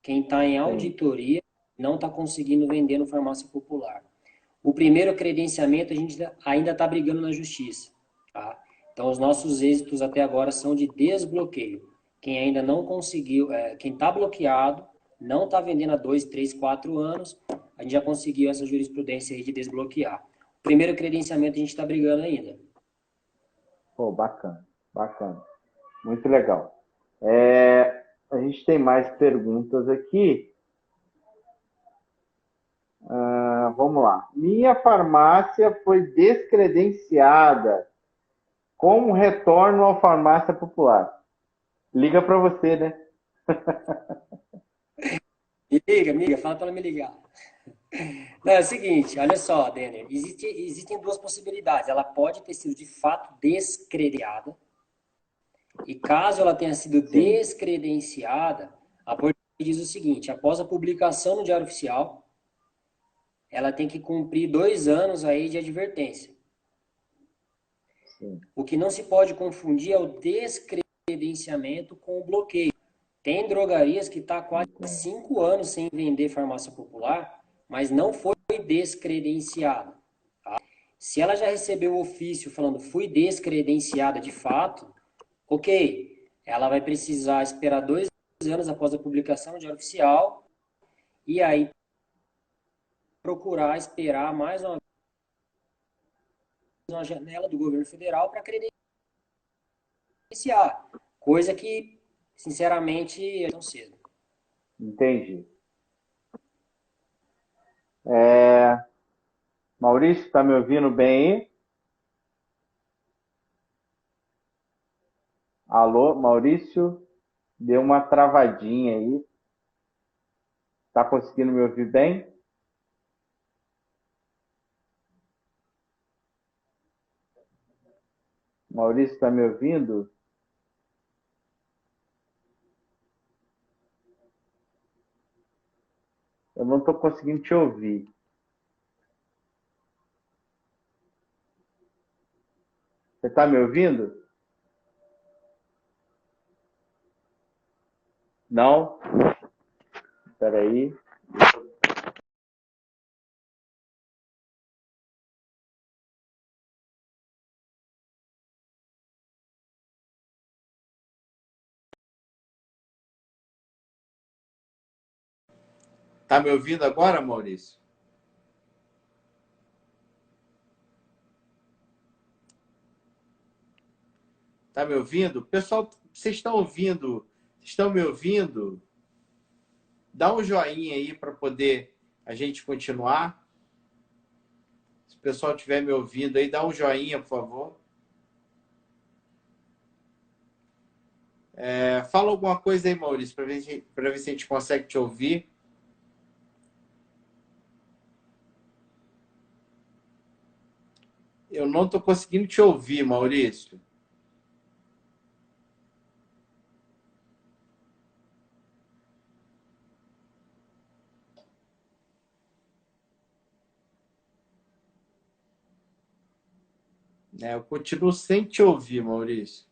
Speaker 2: Quem está em
Speaker 1: Sim,
Speaker 2: auditoria não está conseguindo vender no farmácia popular. O primeiro credenciamento a gente ainda está brigando na justiça, tá? Então os nossos êxitos até agora são de desbloqueio. Quem ainda não conseguiu, quem está bloqueado, não está vendendo há 2, 3, 4 anos, a gente já conseguiu essa jurisprudência aí de desbloquear. O primeiro credenciamento a gente está brigando ainda.
Speaker 1: pô, bacana, bacana, muito legal. A gente tem mais perguntas aqui. Vamos lá. Minha farmácia foi descredenciada. Como retorno à farmácia popular? Liga para você, né?
Speaker 2: Me liga, fala para ela me ligar. Não, é o seguinte, olha só, Denner, existem 2 possibilidades. Ela pode ter sido de fato descredenciada, e caso ela tenha sido
Speaker 1: Sim,
Speaker 2: descredenciada, a portaria diz o seguinte: após a publicação no Diário Oficial, ela tem que cumprir 2 anos aí de advertência.
Speaker 1: sim.
Speaker 2: O que não se pode confundir é o descredenciamento com o bloqueio. Tem drogarias que está quase
Speaker 1: Entendi.
Speaker 2: 5 anos sem vender farmácia popular, mas não foi descredenciada. Tá? Se ela já recebeu o ofício falando fui descredenciada de fato, ok, ela vai precisar esperar 2 anos após a publicação do Diário Oficial e aí procurar esperar mais uma janela do governo federal para credenciar, coisa que, sinceramente, é tão cedo.
Speaker 1: Entendi. Maurício, está me ouvindo bem aí? Alô, Maurício? Deu uma travadinha aí. Está conseguindo me ouvir bem? Maurício, está me ouvindo? Eu não estou conseguindo te ouvir. Você está me ouvindo? Não? Espera aí. Tá me ouvindo agora, Maurício? Tá me ouvindo? Pessoal, vocês estão ouvindo? Estão me ouvindo? Dá um joinha aí para poder a gente continuar. Se o pessoal estiver me ouvindo aí, dá um joinha, por favor. Fala alguma coisa aí, Maurício, para ver se a gente consegue te ouvir. Eu não estou conseguindo te ouvir, Maurício. Eu continuo sem te ouvir, Maurício.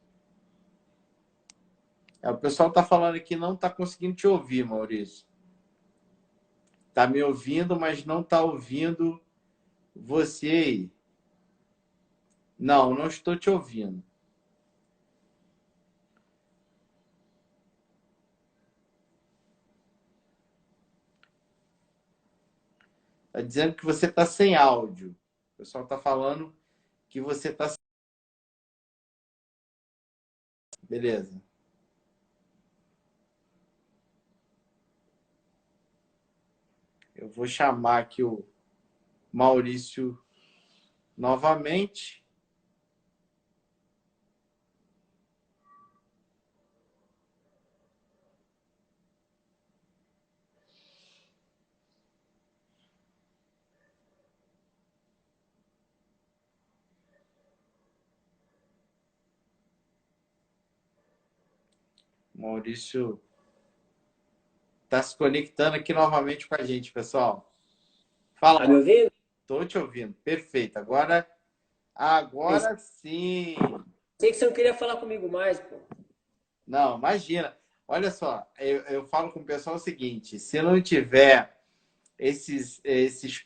Speaker 1: O pessoal está falando aqui que não está conseguindo te ouvir, Maurício. Está me ouvindo, mas não está ouvindo você aí. Não, não estou te ouvindo. Está dizendo que você está sem áudio. O pessoal está falando que você está sem... Beleza. Eu vou chamar aqui o Maurício novamente. O Maurício está se conectando aqui novamente com a gente, pessoal. Fala,
Speaker 2: Tá me ouvindo?
Speaker 1: estou te ouvindo. Perfeito. Agora sim.
Speaker 2: Sei que você não queria falar comigo mais, pô.
Speaker 1: Não, imagina. Olha só, eu falo com o pessoal o seguinte: se não tiver esses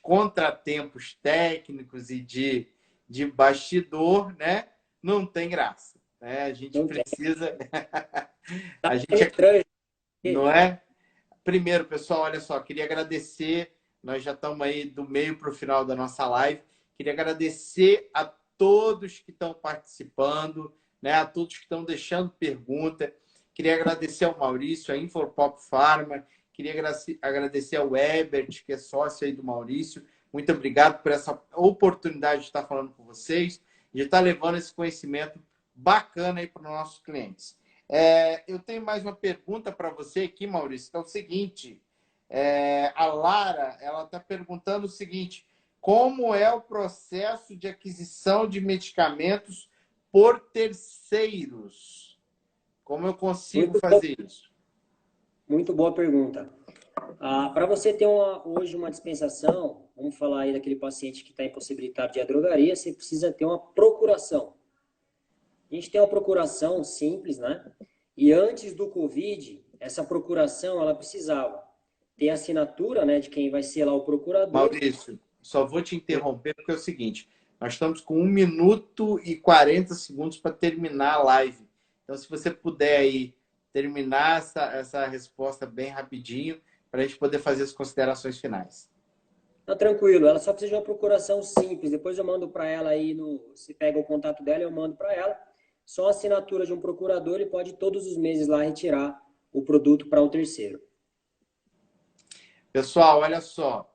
Speaker 1: contratempos técnicos e de bastidor, né, não tem graça. Né? A gente
Speaker 2: Não tem.
Speaker 1: precisa.
Speaker 2: Tá
Speaker 1: A gente
Speaker 2: estranho.
Speaker 1: não é? Primeiro, pessoal, olha só, queria agradecer. Nós já estamos aí do meio para o final da nossa live. Queria agradecer a todos que estão participando, né? A todos que estão deixando pergunta. Queria agradecer ao Maurício, a Infopop Pharma. Queria agradecer ao Ebert, que é sócio aí do Maurício. Muito obrigado por essa oportunidade de estar falando com vocês, de estar levando esse conhecimento bacana aí para os nossos clientes. Eu tenho mais uma pergunta para você aqui, Maurício, que é o seguinte. A Lara, ela está perguntando o seguinte: como é o processo de aquisição de medicamentos por terceiros? Como eu consigo fazer isso?
Speaker 2: Muito boa pergunta. Para você ter hoje uma dispensação, vamos falar aí daquele paciente que está impossibilitado de ir à drogaria, você precisa ter uma procuração. A gente tem uma procuração simples, né? E antes do Covid, essa procuração, ela precisava ter assinatura, né, de quem vai ser lá o procurador.
Speaker 1: Maurício, só vou te interromper porque é o seguinte: nós estamos com 1 minuto e 40 segundos para terminar a live. Então, se você puder aí terminar essa resposta bem rapidinho, para a gente poder fazer as considerações finais.
Speaker 2: Tá tranquilo, ela só precisa de uma procuração simples. Depois eu mando para ela aí, se pega o contato dela, eu mando para ela. Só a assinatura de um procurador, ele pode todos os meses lá retirar o produto para um terceiro.
Speaker 1: Pessoal, olha só.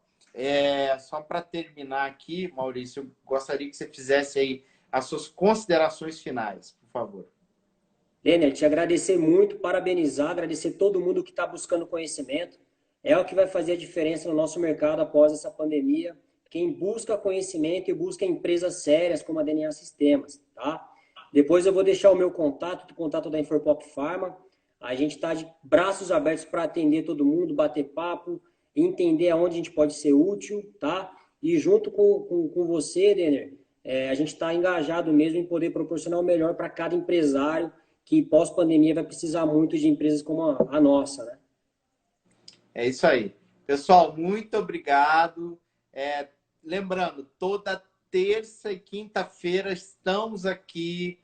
Speaker 1: Só para terminar aqui, Maurício, eu gostaria que você fizesse aí as suas considerações finais, por favor.
Speaker 2: Denner, te agradecer muito, parabenizar, agradecer todo mundo que está buscando conhecimento. É o que vai fazer a diferença no nosso mercado após essa pandemia. Quem busca conhecimento e busca empresas sérias como a DNA Sistemas, tá? Depois eu vou deixar o contato da Infopop Pharma. A gente está de braços abertos para atender todo mundo, bater papo, entender aonde a gente pode ser útil, tá? E junto com você, Denner, a gente está engajado mesmo em poder proporcionar o melhor para cada empresário que pós-pandemia vai precisar muito de empresas como a nossa, né?
Speaker 1: É isso aí. Pessoal, muito obrigado. Lembrando, toda terça e quinta-feira estamos aqui